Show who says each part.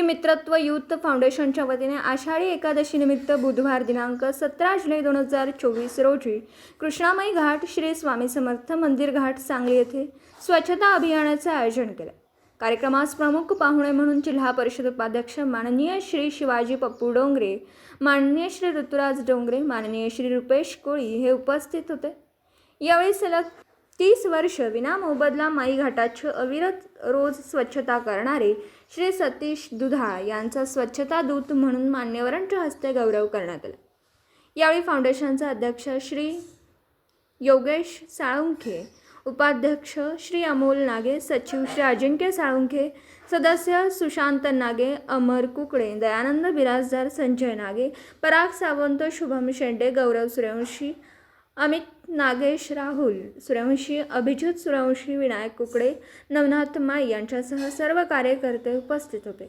Speaker 1: मित्रत्व youth फाउंडेशनच्या वतीने आषाढी एकादशी निमित्त बुधवार दिनांक 17 जुलै 2024 रोजी कृष्णामाई घाट श्री स्वामी समर्थ मंदिर घाट सांगली येथे स्वच्छता अभियानाचे आयोजन केले। कार्यक्रमास प्रमुख पाहुणे म्हणून जिल्हा परिषद उपाध्यक्ष माननीय श्री शिवाजी पप्पू डोंगरे, माननीय श्री ऋतुराज डोंगरे, माननीय श्री रुपेश कोळी हे उपस्थित होते। यावेळी सलग 30 वर्ष विना मोबदला माई घाटाची अविरत रोज स्वच्छता करणारे श्री सतीश दुधाळ यांचा स्वच्छता दूत म्हणून मान्यवरांच्या हस्ते गौरव करण्यात आला। यावेळी फाउंडेशनचे अध्यक्ष श्री योगेश साळुंखे, उपाध्यक्ष श्री अमोल नागे, सचिव श्री अजिंक्य साळुंखे, सदस्य सुशांत नागे, अमर कुकडे, दयानंद बिराजदार, संजय नागे, पराग सावंत, शुभम शेंडे, गौरव सूर्यवंशी, अमित नागेश, राहुल सूर्यवंशी, अभिजित सूर्यवंशी, विनायक कुकडे, नवनाथ माई यांच्यासह सर्व कार्यकर्ते उपस्थित होते।